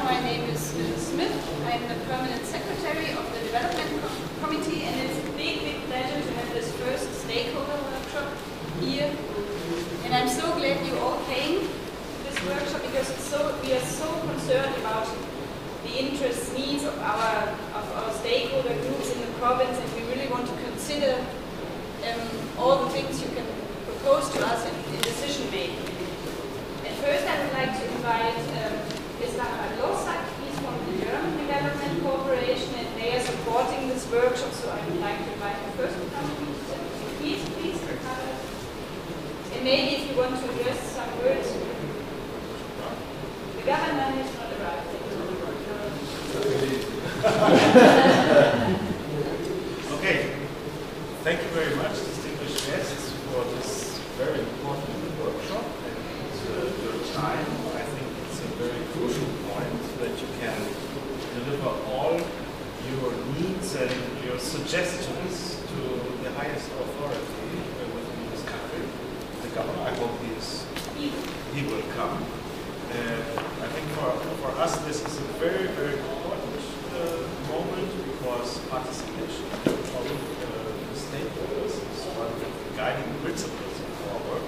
my name is Smith. I'm the permanent secretary of the development committee, and it's a big, big pleasure to have this first stakeholder workshop here. And I'm so glad you all came to this workshop because we are so concerned about the interests, needs of our stakeholder groups in the province, and we really want to consider all the things you can propose to us in decision making. And first, I would like to invite Mr. Lossack. He's from the German Development Corporation, and they are supporting this workshop. So I would like to invite him first to come to please. And maybe if you want to address some words, the government is not arrived. Okay, thank you very much, distinguished guests, for this very important workshop and your time. I think it's a very crucial point that you can deliver all your needs and your suggestions to the highest authority within this country, the governor. I hope he will come. I think for us this is a very, very important moment because participation of the stakeholders is one of the guiding principles of our work,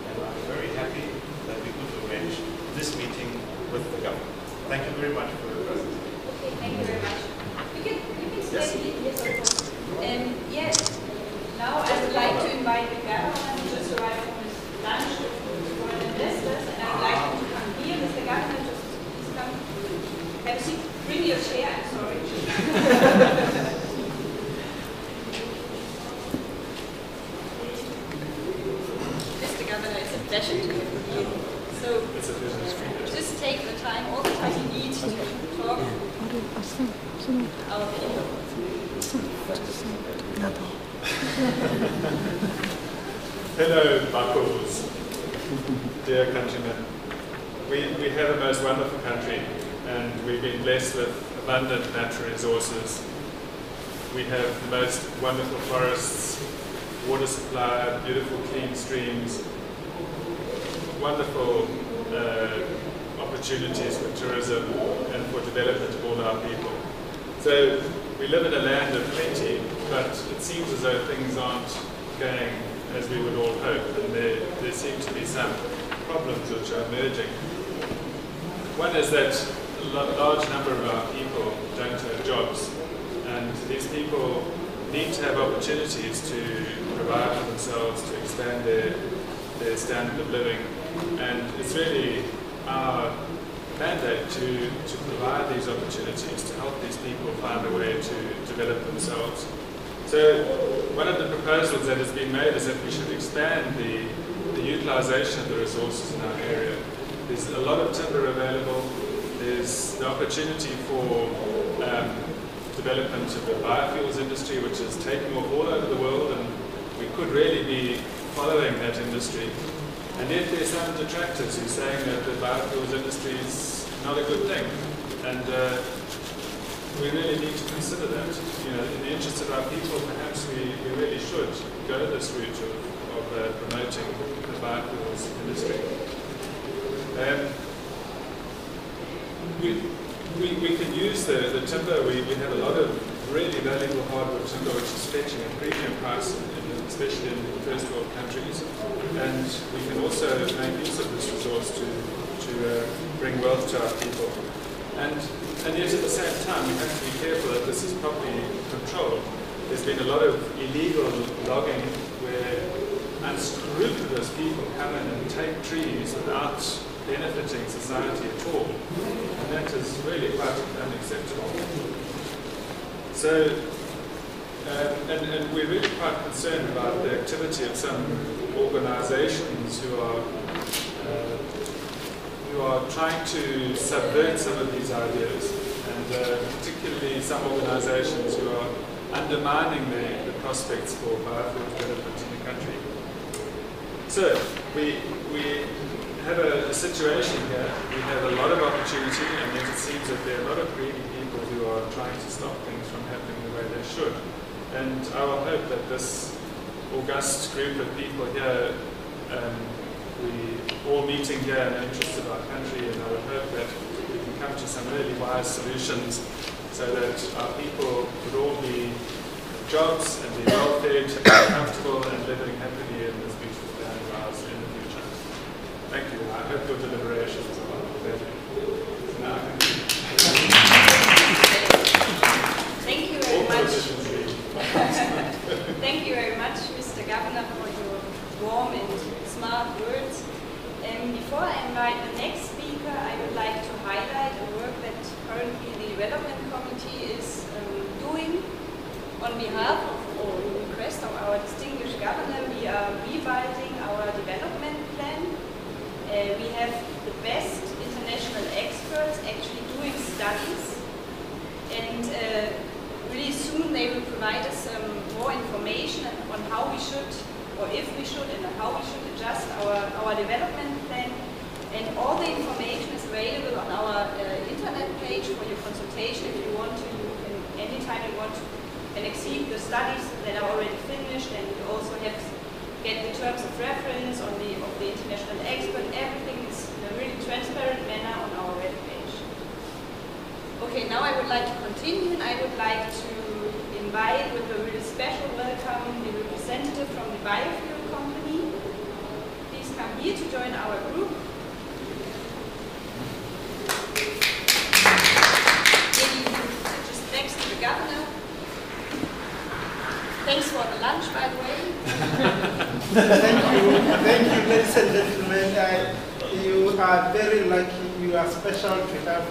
and I'm very happy that we could arrange this meeting with the government. Thank you very much for your presence. Okay, thank you very much. You can stay here. Yes, of course. Now I would like to invite the governor who just arrived from his lunch for investors, and I would like him to come here. Mr. Governor, just please come. Have a seat. Bring your chair, I'm sorry. Mr. Governor, it's a pleasure to have you here. So, just take the time, all the time you need to talk our people. Hello, Buckles, dear countrymen. We have a most wonderful country, and we've been blessed with abundant natural resources. We have the most wonderful forests, water supply, beautiful clean streams, wonderful opportunities for tourism and for development of all our people. So we live in a land of plenty, but it seems as though things aren't going as we would all hope, and there seem to be some problems which are emerging. One is that a large number of our people don't have jobs, and these people need to have opportunities to provide for themselves, to expand their standard of living, and it's really our mandate to provide these opportunities, to help these people find a way to develop themselves. So one of the proposals that has been made is that we should expand the utilization of the resources in our area. There's a lot of timber available. There's the opportunity for development of the biofuels industry, which is taking off all over the world, and we could really be following that industry. And yet there's some detractors who are saying that the biofuels industry is not a good thing, and we really need to consider that. You know, in the interest of our people, perhaps we really should go this route of promoting the biofuels industry. We can use the timber. We have a lot of really valuable hardwood timber which is fetching a premium price, especially in first world countries. And we can also make use of this resource to bring wealth to our people. And yet at the same time, we have to be careful that this is properly controlled. There's been a lot of illegal logging where unscrupulous people come in and take trees without benefiting society at all. And that is really quite unacceptable. So, and we're really quite concerned about the activity of some organizations who are trying to subvert some of these ideas, and particularly some organizations who are undermining the prospects for biofuel development in the country. So we have a situation here. We have a lot of opportunity, and yet it seems that there are a lot of greedy people who are trying to stop things from happening the way they should. And I will hope that this august group of people here, we all meeting here in the interest of our country, and I would hope that we can come to some really wise solutions so that our people would all be jobs and be well fed, comfortable and living happily in this beautiful land of ours in the future. Thank you. I hope your deliberations are value. Now I can Thank you very much. Thank you very much, Mr. Governor, for your warm and smart words. Before I invite the next speaker, I would like to highlight a work that currently the Development Committee is doing on behalf of, or request of our distinguished governor. We are revising our development plan. We have the best international experts actually doing studies, and really soon they will provide us more information on how we should, or if we should, and how we should adjust our development plan. And all the information is available on our internet page for your consultation. If you want to, you can, anytime you want to, and exceed the studies that are already finished, and you also have get the terms of reference on the international expert. Everything is in a really transparent manner on our web page. Okay, now I would like to continue, and I would like to invite with a really special welcome the representative from the biofuel company. Please come here to join our group. Just next to the governor. Thanks for the lunch, by the way. Thank you, ladies and gentlemen. You are very lucky. You are special to have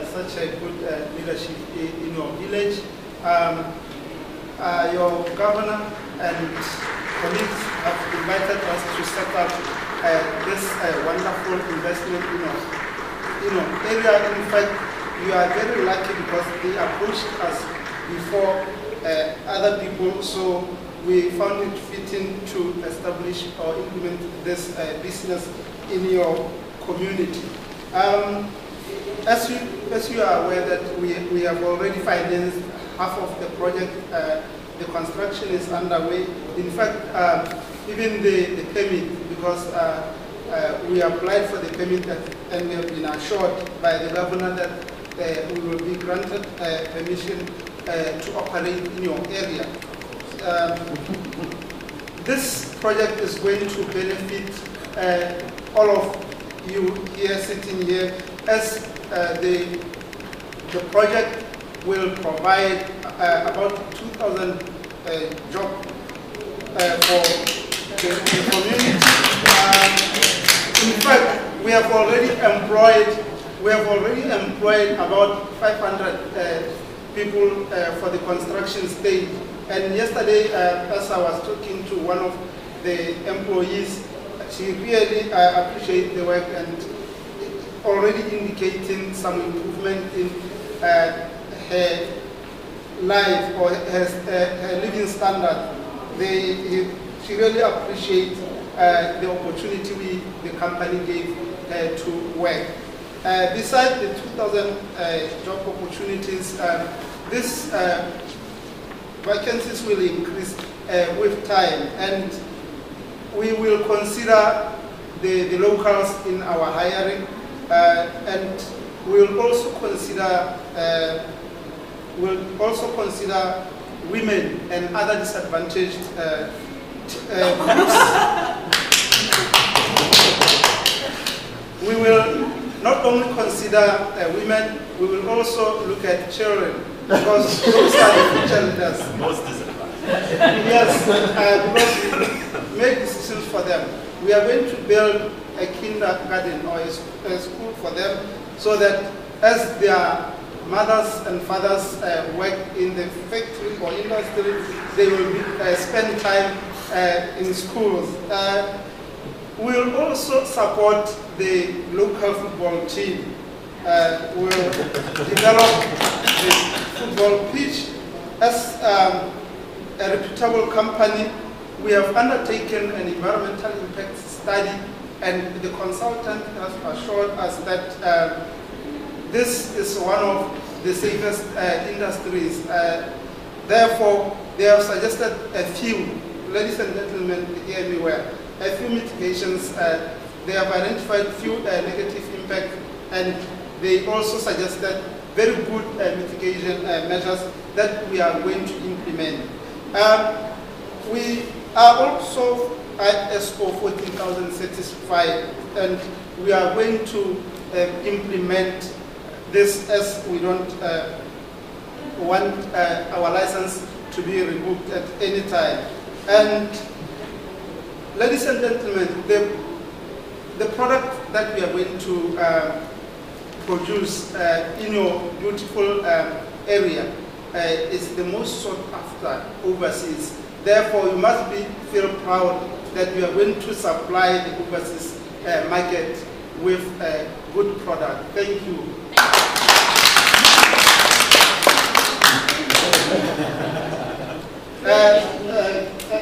such a good leadership in your village. Your governor and colleagues have invited us to set up this wonderful investment area. In fact, you are very lucky because they approached us before other people, so we found it fitting to establish or implement this business in your community. As you are aware that we have already financed half of the project. The construction is underway. In fact, even the permit, because we applied for the permit and we have been assured by the governor that we will be granted permission to operate in your area. This project is going to benefit all of you here sitting here, as the project will provide about 2,000 jobs for the community. In fact, we have already employed about 500 people for the construction stage. And yesterday, as I was talking to one of the employees, she really appreciated the work and already indicating some improvement in her life or her living standard. She really appreciates the opportunity the company gave her to work. Besides the 2,000 job opportunities, these vacancies will increase with time, and we will consider the locals in our hiring, and we'll also consider women and other disadvantaged groups. We will not only consider women, we will also look at children, because those are the future leaders. Most disadvantaged. Yes, because we make decisions for them. We are going to build a kindergarten or a school for them, so that as their mothers and fathers work in the factory or industry, they will spend time in schools. We'll also support the local football team. We'll develop the football pitch. As a reputable company, we have undertaken an environmental impact study, and the consultant has assured us that this is one of the safest industries. Therefore, they have suggested a few, ladies and gentlemen, hear me well, a few mitigations. They have identified few negative impacts, and they also suggested very good mitigation measures that we are going to implement. We are also ISO 14000 certified, and we are going to implement this as we don't want our license to be removed at any time. And ladies and gentlemen, the product that we are going to produce in your beautiful area is the most sought after overseas. Therefore, you must feel proud that you are going to supply the overseas market with a good product. Thank you.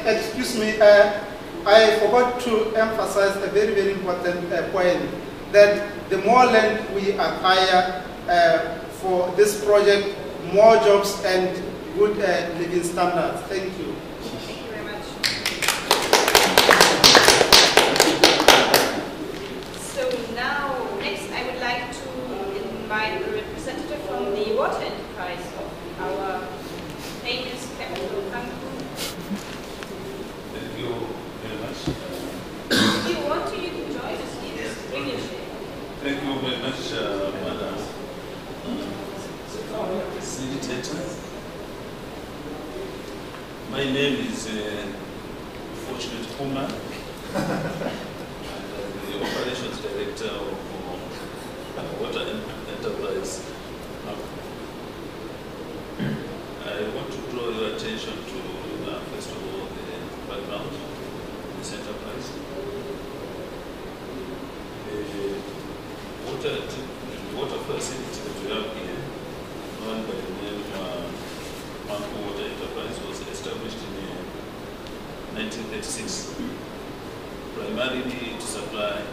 Excuse me, I forgot to emphasize a very, very important point, that the more land we acquire for this project, more jobs and good living standards. Thank you. Thank you very much. So now, next I would like to invite a representative from the water enterprise of our famous capital, Cancun. Thank you very much. If you want to, you can join us here. Just bring your share. Thank you very much, Madam Facilitator. My name is Fortunate Puma, the Operations Director of Water Enterprise. I want to draw your attention to, first of all, the background of this enterprise. The water facility that we have here, known by the name Cancun Water Enterprise, was established in 1936, primarily to supply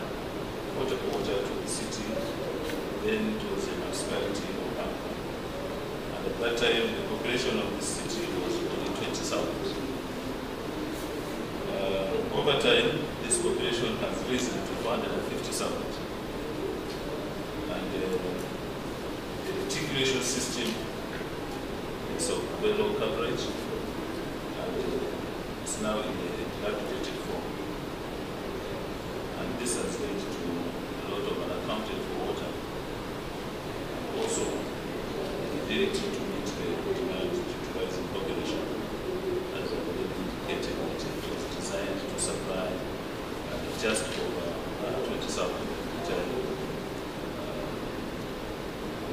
water to the city. Then it was a municipality of Cancun. And at that time, the population of the city was only 20,000. Over time, this population has risen to 450,000. And the reticulation system is of very low coverage, and it's now in a dilapidated form. And this has led to a lot of unaccounted for water. Also, the ability to meet the demand due to rising population, as already indicated, it was designed to supply just over 20,000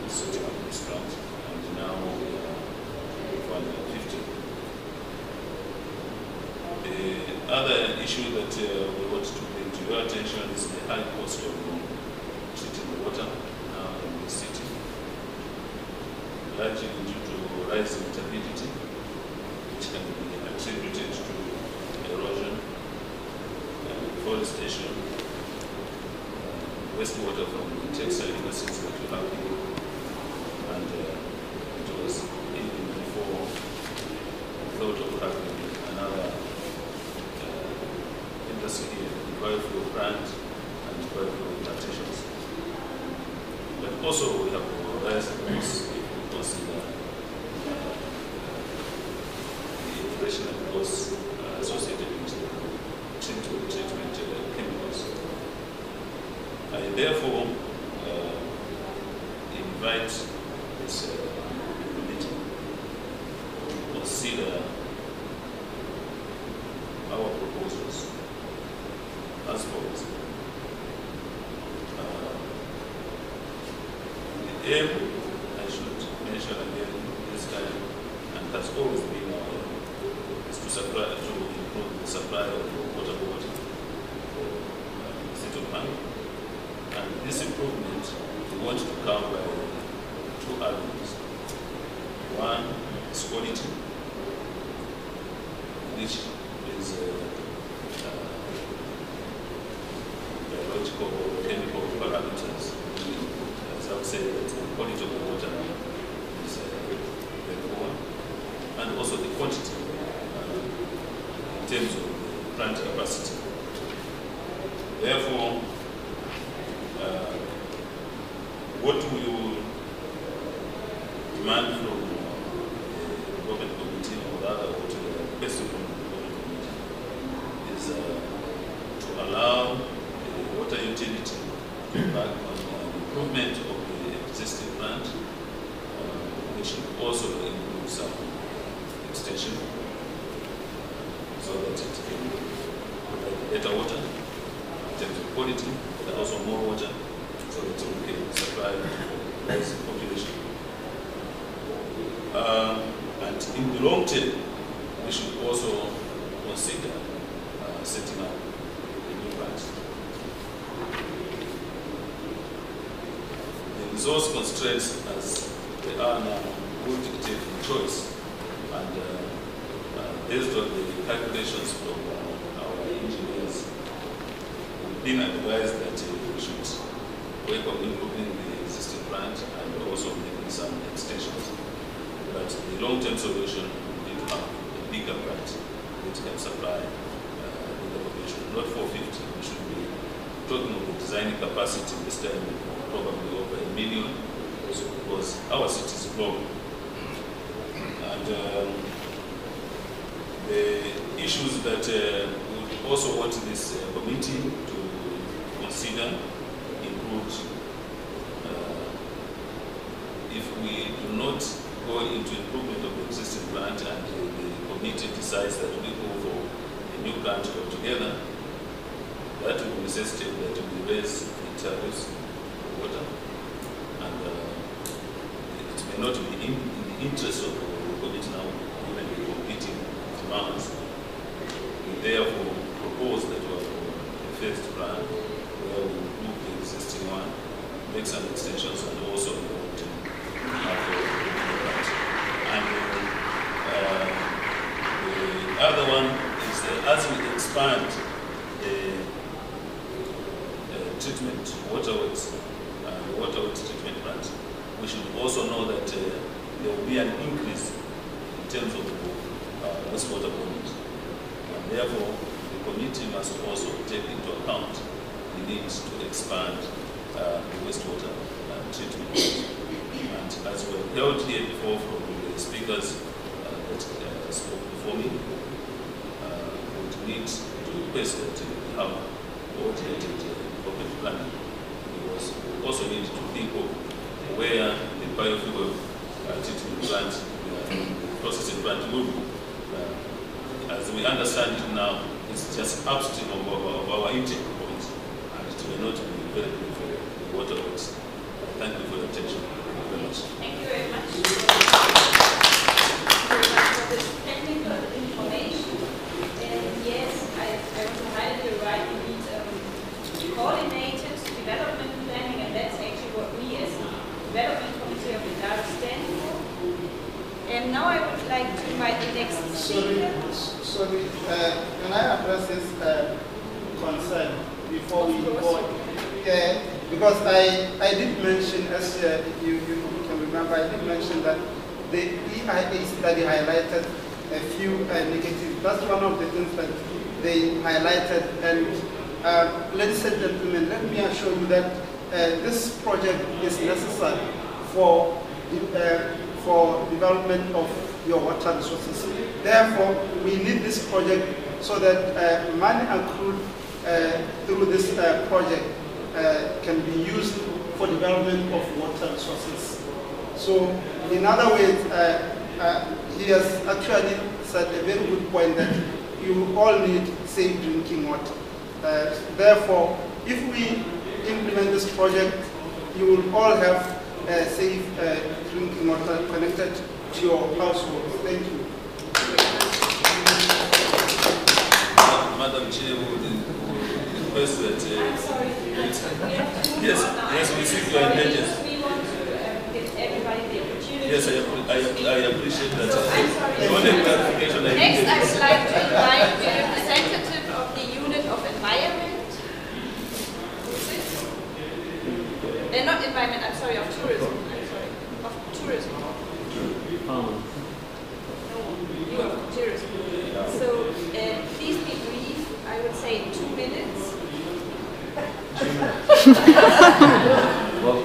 setting up this plant, and now we are 450. The other issue that we want to bring to your attention is the high cost of treating the water now in the city, largely due to rising turbidity, which can be attributed to erosion, deforestation, wastewater from the textile industries that we have here. And it was even before thought of having another industry here, biofuel plant and biofuel plantations. But also we have rising costs if we consider the operational costs associated with treatment chemicals. I therefore invite this committee to consider our proposals as follows. The aim, I should mention again this time, and has always been our aim, is to improve the supply of water for the city of Cancun. And this improvement we want to come by two avenues. One is quality, which is biological or chemical parameters. As I've said, that the quality of the water is very poor, and also the quantity in terms of the plant capacity. Therefore, what we demand from the development committee, or rather what the request from the development committee is to allow the water utility to back on improvement of the existing plant, which should also include some extension, so that it can provide better water in terms of quality, but also more water, so that we can supply to the rising population. And in the long term, we should also consider setting up a new plant. The resource constraints, as they are now, will dictate the choice. And based on the calculations from our engineers, we've been advised that we should work on improving the existing plant and also making some extensions. But the long-term solution would be to have a bigger plant which can supply the population. Not 450, we should be talking of the designing capacity this time probably over 1 million, because our city is growing. And the issues that we would also want this committee to consider include if we do not go into improvement of the existing plant and the committee decides that we go for a new plant altogether, that will necessitate that we raise the tariffs of water, and it may not be in the interest of the committee now, even the competing demands. We therefore propose that we have a first plan where we improve the existing one, make some extensions, and also have and the other one is that as we expand the treatment waterways, the waterways treatment plant, we should also know that there will be an increase in terms of wastewater volumes. And therefore, the committee must also take into account the need to expand the wastewater treatment. And as we have heard here before from the speakers that spoke before me, we would need to request that we have coordinated public planning, because we also need to think of where the biofuel treatment plant, the processing plant will be. As we understand it now, it's just upstream of our intake point, and it may not be very good for the waterways. Thank you for your attention. Thank you very much. Thank you very much for this technical information. And yes, I was highly right. We need coordinated development planning, and that's actually what we as the Development Committee of the DAO stand for. And now I would like to invite the next speaker. Sorry, can I address this concern before we go? Yeah, because I did mention, as you can remember, I did mention that the IES study highlighted a few negatives. That's one of the things that they highlighted. And ladies and gentlemen, let me assure you that this project is necessary for development of your water resources. Therefore, we need this project so that money accrued through this project can be used for development of water resources. So, in other words, he has actually said a very good point that you all need safe drinking water. Therefore, if we implement this project, you will all have safe drinking water connected to your household. Thank you. Madam Chair, would request that. I'm sorry. Yes, we seek your indulgence. We want to give everybody the opportunity. Yes, I appreciate that. So I'm sorry. You want a clarification? Next, I would like to invite the representative of the Unit of Environment. Who is it? Not environment, I'm sorry, of tourism. I'm sorry. Of tourism. No, you are of tourism. So please be brief. I would say 2 minutes. Well,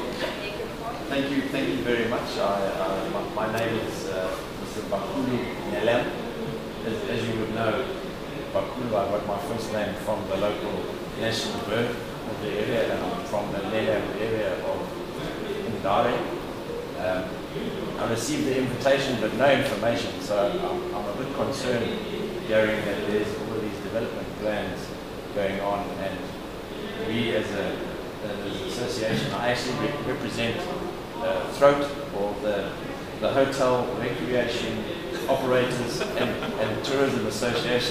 thank you very much. My name is Mr. Bakulu Nelem. As you would know, Bakulu, I got my first name from the local national bird of the area, and I'm from the Nelem area of Indare. I received the invitation but no information, so I'm a bit concerned hearing that there's all these development plans going on, and we as an association, I actually represent Throat, or the Hotel Recreation Operators and Tourism Association.